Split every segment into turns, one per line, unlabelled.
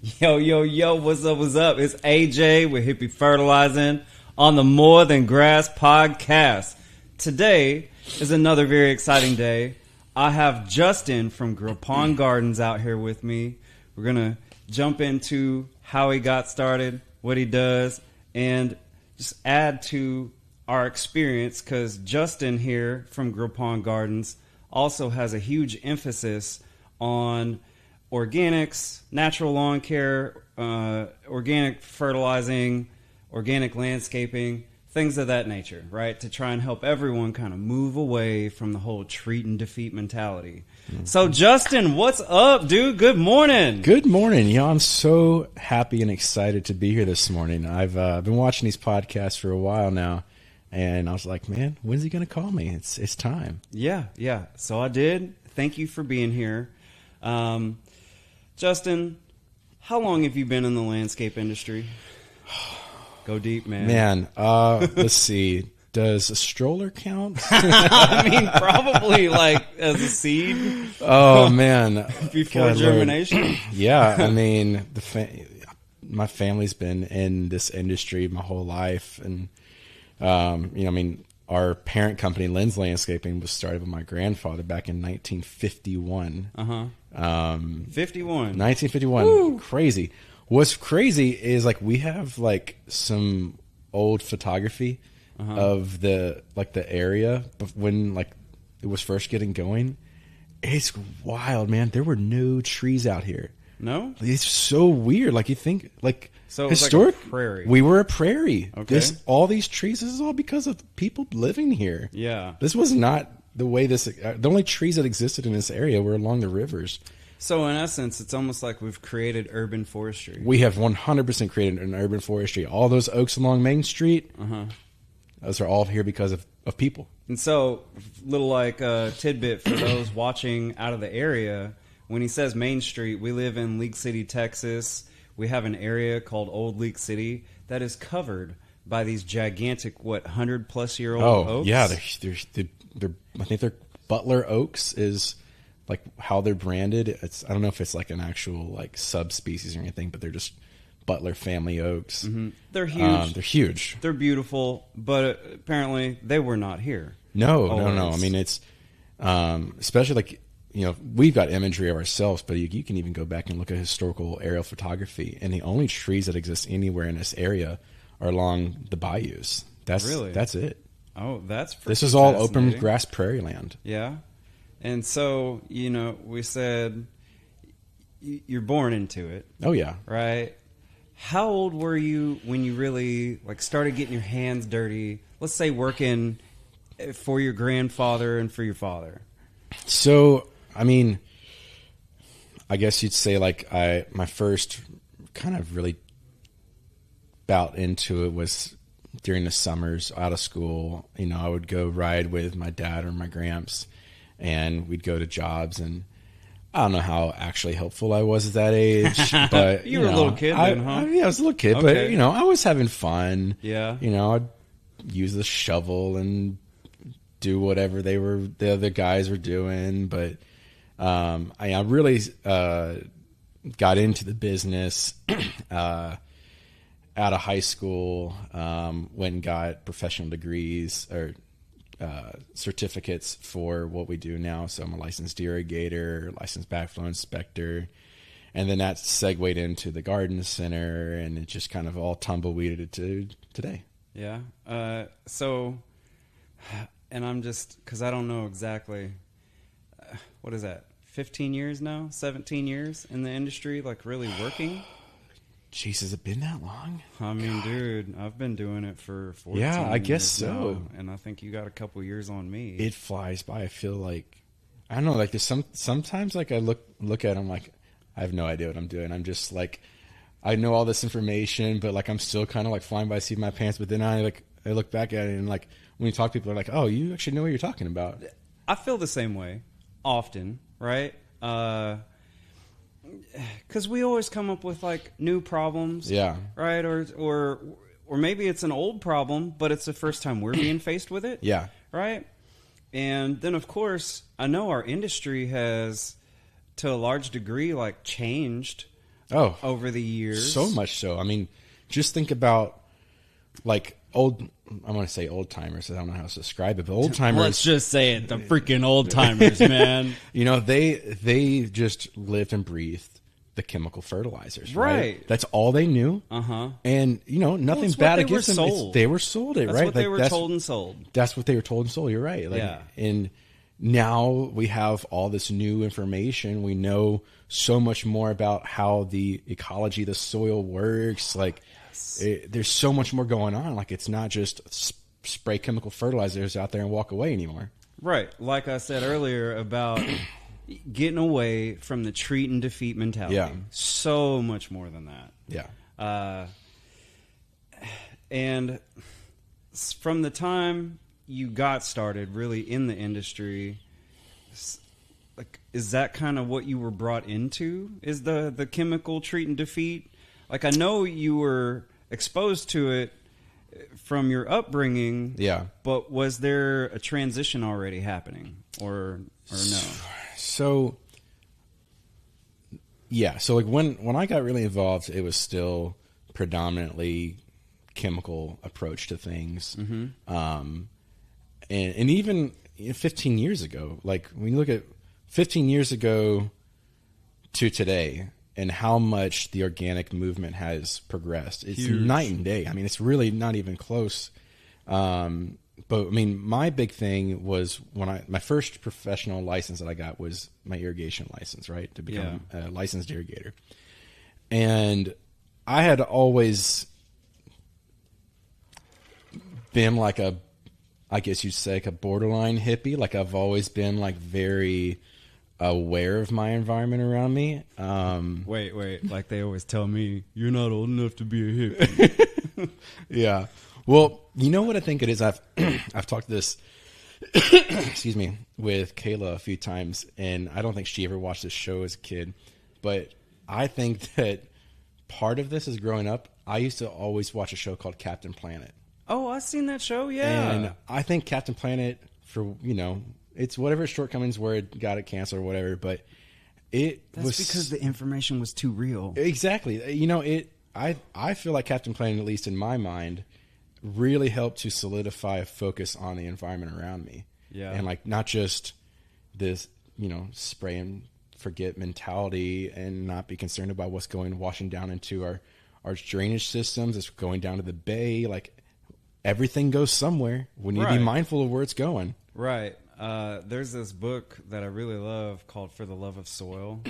Yo, yo, yo, what's up, what's up? It's AJ with Hippie Fertilizing on the More Than Grass podcast. Today is another very exciting day. I have Justin from Grill Pond Gardens out here with me. We're going to jump into how he got started, what he does, and just add to our experience because Justin here from Grill Pond Gardens also has a huge emphasis on organics, natural lawn care, organic fertilizing, organic landscaping, things of that nature, right? To try and help everyone kind of move away from the whole treat and defeat mentality. Mm-hmm. So, Justin, what's up, dude? Good morning.
Good morning. You know, I'm so happy and excited to be here this morning. I've been watching these podcasts for a while now, and I was like, man, when's he going to call me? It's time.
Yeah. So I did. Thank you for being here. Justin, how long have you been in the landscape industry? Go deep, man.
Man, let's see. Does a stroller count?
I mean, probably like as a seed.
Oh, man.
Before
God,
germination?
Lord. Yeah, I mean, my family's been in this industry my whole life. And, our parent company, Lens Landscaping, was started by my grandfather back in 1951. 1951.
Woo.
Crazy. What's crazy is we have some old photography of the area when it was first getting going. It's wild, man. There were no trees out here.
No?
It's so weird. You think
so it was
historic
like a prairie.
We were a prairie.
Okay.
All these trees, this is all because of people living here.
Yeah.
This was not the way the only trees that existed in this area were along the rivers.
So in essence, it's almost like we've created urban forestry.
We have 100% created an urban forestry. All those oaks along Main Street, those are all here because of people.
And so, little tidbit for those watching out of the area, when he says Main Street, we live in League City, Texas. We have an area called Old League City that is covered by these gigantic, 100-plus-year-old oaks?
Yeah. They're I think they're Butler Oaks is how they're branded. I don't know if it's an actual subspecies or anything, but they're just Butler family oaks.
Mm-hmm. They're huge.
They're huge.
They're beautiful, but apparently they were not here.
No. I mean, it's especially we've got imagery of ourselves, but you can even go back and look at historical aerial photography, and the only trees that exist anywhere in this area are along the bayous. That's it.
Oh, that's
this is all open grass prairie land.
Yeah. And so, we said you're born into it.
Oh, yeah.
Right? How old were you when you really started getting your hands dirty, let's say working for your grandfather and for your father?
So, I mean, I guess you'd say my first kind of really bout into it was during the summers out of school. I would go ride with my dad or my gramps, and we'd go to jobs, and I don't know how actually helpful I was at that age, but
you were a little kid then, huh?
I was a little kid,
okay.
But I was having fun.
Yeah.
I'd use the shovel and do whatever the other guys were doing, but I really got into the business out of high school. Went and got professional degrees or certificates for what we do now. So I'm a licensed irrigator, licensed backflow inspector, and then that segued into the garden center, and it just kind of all tumbleweeded to today.
Yeah. And I'm just, because I don't know exactly, what is that, 15 years now? 17 years in the industry, really working?
Jeez, has it been that long?
I mean, God. Dude, I've been doing it for 14 years.
Yeah, I guess so.
Now, and I think you got a couple years on me.
It flies by. I feel I don't know, there's sometimes I look at it, I'm I have no idea what I'm doing. I'm just I know all this information, but I'm still kind of flying by the seat of my pants. But then I look back at it, and when you talk to people, they're oh, you actually know what you're talking about.
I feel the same way often, right? Because we always come up with new problems,
yeah,
right? Or maybe it's an old problem, but it's the first time we're being faced with it,
yeah,
right? And then of course, I know our industry has, to a large degree, changed
Oh,
over the years.
so much so. I mean, just think about like old. I want to say old timers. I don't know how to describe it, but old timers.
Let's just say it. The freaking old timers, man.
You know, they just lived and breathed the chemical fertilizers, right? That's all they knew. And you know, nothing
it's
bad
what they
against
were
them.
sold.
They were sold it,
That's
right?
what they were told and sold.
That's what they were told and sold. You're right. Like,
Yeah.
And now we have all this new information. We know so much more about how the ecology of the soil works. Like, there's so much more going on. Like, it's not just spray chemical fertilizers out there and walk away anymore.
Right. Like I said earlier about getting away from the treat and defeat mentality.
Yeah.
So much more than that.
Yeah.
And from the time you got started really in the industry, like, is that kind of what you were brought into? Is the chemical treat and defeat? Like, I know you were exposed to it from your upbringing.
Yeah.
But was there a transition already happening or no?
So, yeah. So, like, when I got really involved, it was still predominantly chemical approach to things. And even 15 years ago, like, when you look at 15 years ago to today and how much the organic movement has progressed, it's
Huge.
night and day. I mean, it's really not even close. But I mean, my big thing was when my first professional license that I got was my irrigation license, right? To become a licensed irrigator. And I had always been like I guess you'd say like a borderline hippie. Like, I've always been like very aware of my environment around me.
Wait. Like they always tell me, you're not old enough to be a hippie.
Yeah. Well, you know what I think it is? I've talked this, excuse me, with Kayla a few times, and I don't think she ever watched this show as a kid, but I think that part of this is growing up. I used to always watch a show called Captain Planet.
Oh, I've seen that show, yeah.
And I think Captain Planet, for, you know, it's whatever shortcomings where it got it canceled or whatever, but
That's
was
because the information was too real.
Exactly. You know, I feel like Captain Planet, at least in my mind, really helped to solidify a focus on the environment around me.
Yeah.
And like, not just this, you know, spray and forget mentality and not be concerned about what's washing down into our drainage systems. It's going down to the bay. Like, everything goes somewhere. We need to be mindful of where it's going.
Right. There's this book that I really love called For the Love of Soil,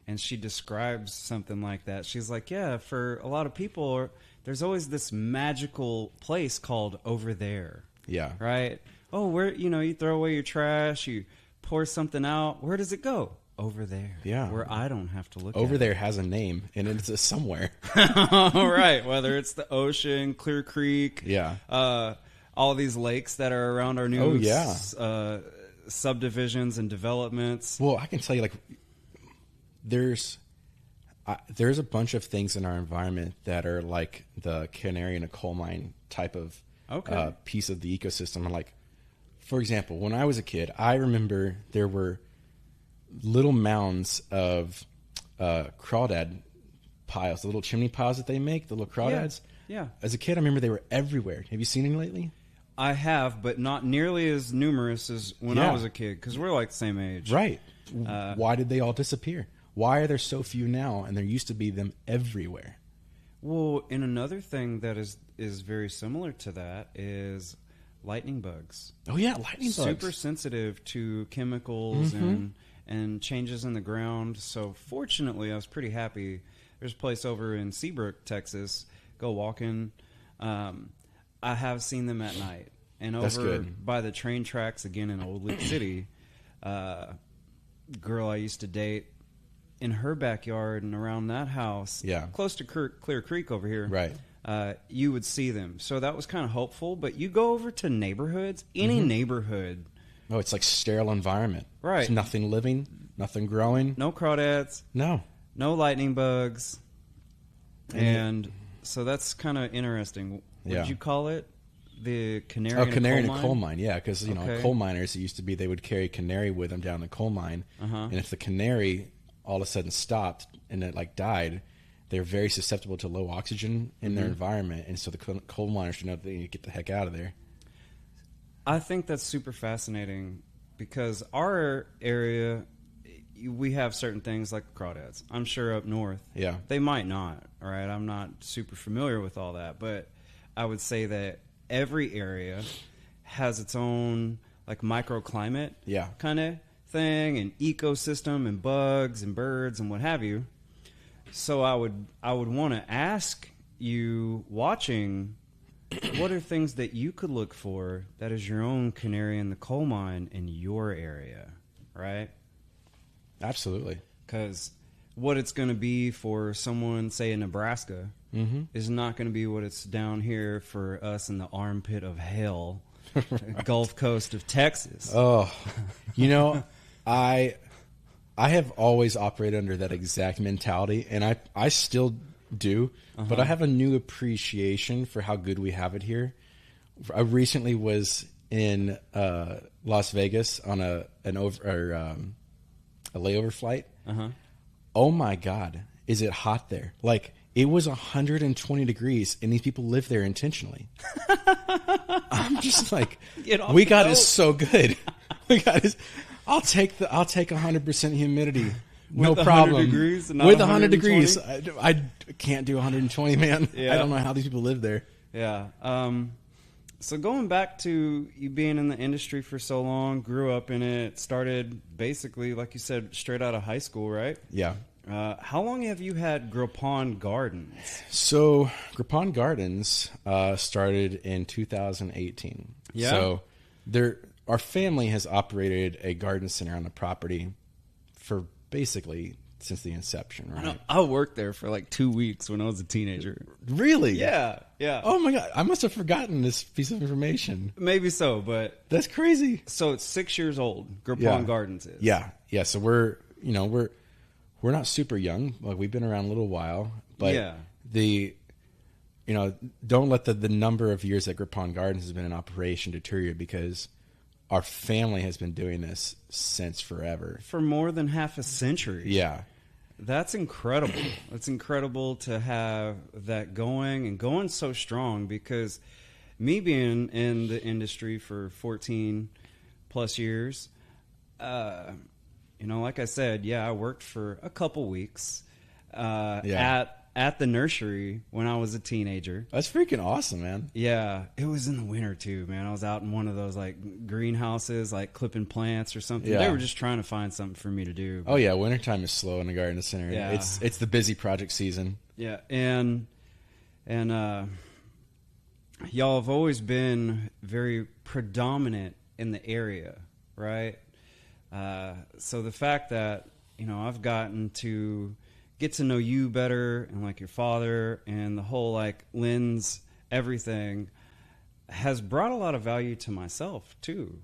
and she describes something like that. She's like, yeah, for a lot of people, there's always this magical place called over there.
Yeah.
Right? Oh, where, you throw away your trash, you pour something out. Where does it go? Over there.
Yeah.
Where I don't have to look
Over
at
there
it.
has a name, and it's somewhere.
Right. Whether it's the ocean, Clear Creek.
Yeah.
All these lakes that are around our new subdivisions and developments.
Well, I can tell you, like, there's a bunch of things in our environment that are like the canary in a coal mine type of piece of the ecosystem. Like, for example, when I was a kid, I remember there were little mounds of crawdad piles, the little chimney piles that they make, the little crawdads.
Yeah.
As a kid, I remember they were everywhere. Have you seen any lately?
I have, but not nearly as numerous as when I was a kid, because we're like the same age.
Right. Why did they all disappear? Why are there so few now, and there used to be them everywhere?
Well, and another thing that is very similar to that is lightning bugs.
Oh, yeah, lightning bugs.
Super sensitive to chemicals and changes in the ground. So fortunately, I was pretty happy. There's a place over in Seabrook, Texas. Go walking. I have seen them at night. And over by the train tracks, again in Old Leaf City, girl I used to date, in her backyard and around that house, close to Clear Creek over here,
right?
You would see them. So that was kind of hopeful. But you go over to neighborhoods, any neighborhood.
Oh, it's like sterile environment.
Right.
There's nothing living, nothing growing.
No crawdads.
No
lightning bugs. And so that's kind of interesting. What did you call it? The canary
in a coal mine. Yeah, because coal miners, it used to be they would carry canary with them down the coal mine, and if the canary all of a sudden stopped and it like died, they're very susceptible to low oxygen in their environment, and so the coal miners should know that they need to get the heck out of there.
I think that's super fascinating because our area, we have certain things like crawdads. I'm sure up north,
Yeah.
they might not. All right, I'm not super familiar with all that, but I would say that every area has its own like microclimate,
Yeah.
kind of thing, and ecosystem, and bugs and birds and what have you. So I would want to ask you, watching, what are things that you could look for that is your own canary in the coal mine in your area, right?
Absolutely.
Because what it's going to be for someone, say, in Nebraska, is not going to be what it's down here for us in the armpit of hell, Gulf Coast of Texas.
Oh, you know, I have always operated under that exact mentality, and I still do, but I have a new appreciation for how good we have it here. I recently was in Las Vegas on a layover flight. Oh my God, is it hot there? Like, it was 120 degrees, and these people live there intentionally. I'm just like, we got it so good. We got it. I'll take 100% humidity. No
With 100
problem.
degrees and not
With 100 degrees,
120?
I can't do 120, man.
Yeah.
I don't know how these people live there.
Yeah. So going back to you being in the industry for so long, grew up in it, started basically, like you said, straight out of high school, right?
Yeah.
How long have you had Grippon Gardens?
So Grippon Gardens started in 2018.
Yeah.
So our family has operated a garden center on the property for basically since the inception, right?
I worked there for like 2 weeks when I was a teenager.
Really?
Yeah.
Oh my God, I must have forgotten this piece of information.
Maybe so, but
That's crazy.
so it's 6 years old. Grippon
Yeah.
Gardens is.
Yeah. So we're not super young. Like, we've been around a little while, but
Yeah.
don't let the number of years that Grippon Gardens has been in operation deter you, because our family has been doing this since forever.
For more than half a century.
Yeah.
That's incredible. It's incredible to have that going and going so strong, because me being in the industry for 14 plus years, like I said, I worked for a couple weeks at the nursery when I was a teenager.
That's freaking awesome, man.
Yeah, it was in the winter too, man. I was out in one of those like greenhouses, like clipping plants or something.
Yeah.
They were just trying to find something for me to do.
Oh yeah, wintertime is slow in the garden center.
Yeah.
It's the busy project season.
Yeah, and y'all have always been very predominant in the area, right? So the fact that I've gotten to get to know you better, and like your father, and the whole like lens everything has brought a lot of value to myself too.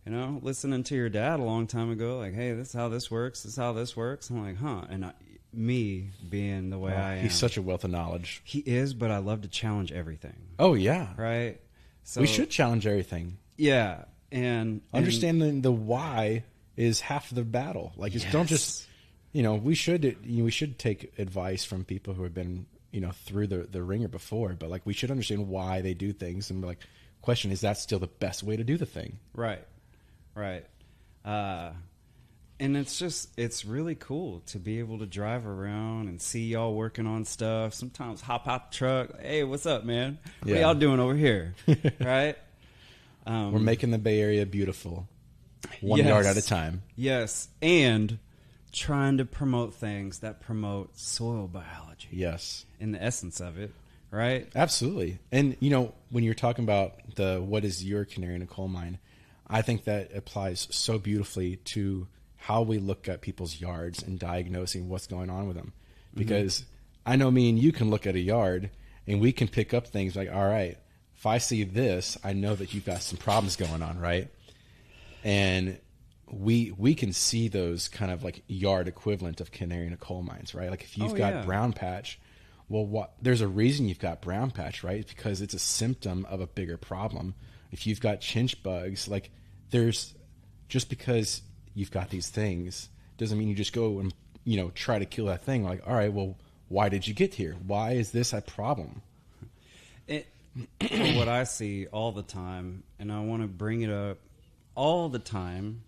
Listening to your dad a long time ago, like, hey, this is how this works. This is how this works. I'm like, huh? And me being the way I am,
He's such a wealth of knowledge.
he is, but I love to challenge everything,
Oh yeah,
right? So
we should challenge everything.
yeah, and
Understanding the why is half the battle. Like, don't just we should take advice from people who have been through the ringer before, but like, we should understand why they do things, and like, question, is that still the best way to do the thing?
right. And it's really cool to be able to drive around and see y'all working on stuff. Sometimes hop out the truck. Hey, what's up, man? What
Yeah.
y'all doing over here? Right?
We're making the Bay Area beautiful, one
Yes.
yard at a time.
Yes, and trying to promote things that promote soil biology
Yes,
in the essence of it, right?
absolutely. And when you're talking about what is your canary in a coal mine, I think that applies so beautifully to how we look at people's yards and diagnosing what's going on with them. Because I know me and you can look at a yard and we can pick up things like, all right, if I see this, I know that you've got some problems going on, right? And we can see those kind of like yard equivalent of canary in a coal mines, right? Like, if you've got brown patch, well, there's a reason you've got brown patch, right? It's because it's a symptom of a bigger problem. If you've got chinch bugs, like, there's just because you've got these things doesn't mean you just go and try to kill that thing. Like, all right, well, why did you get here? Why is this a problem?
For what I see all the time, and I want to bring it up all the time,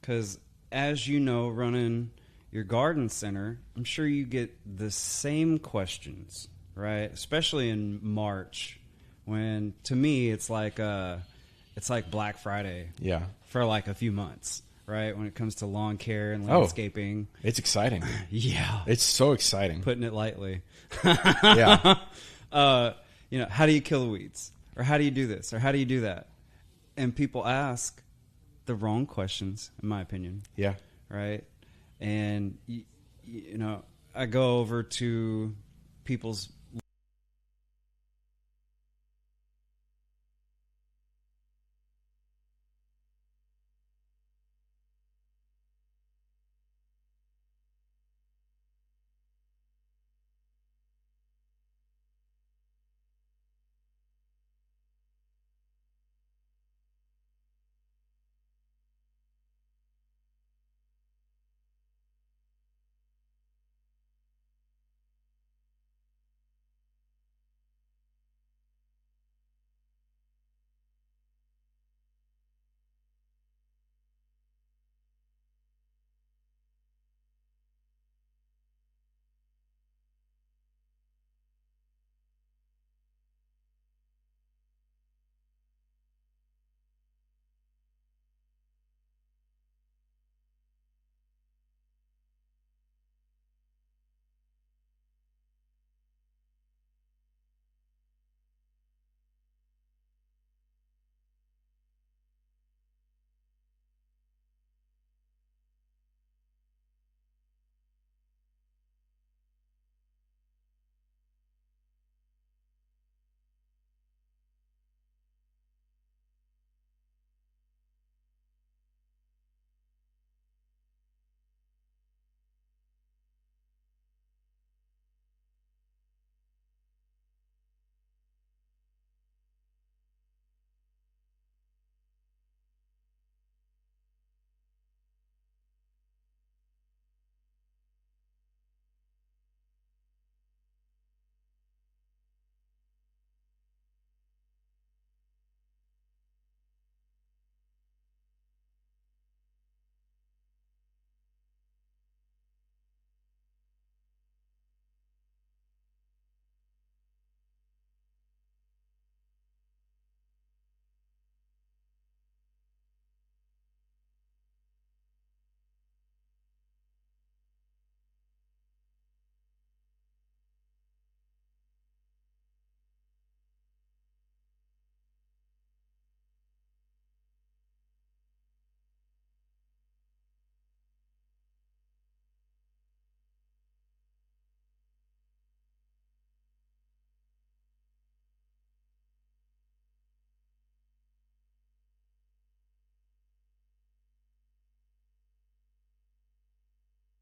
because as you know, running your garden center, I'm sure you get the same questions, right? Especially in March, when to me it's like Black Friday,
Yeah.
for like a few months, right? When it comes to lawn care and landscaping,
It's exciting.
yeah,
It's so exciting.
putting it lightly.
Yeah.
How do you kill the weeds? Or how do you do this? Or how do you do that? And people ask the wrong questions, in my opinion.
Yeah.
Right? And, I go over to people's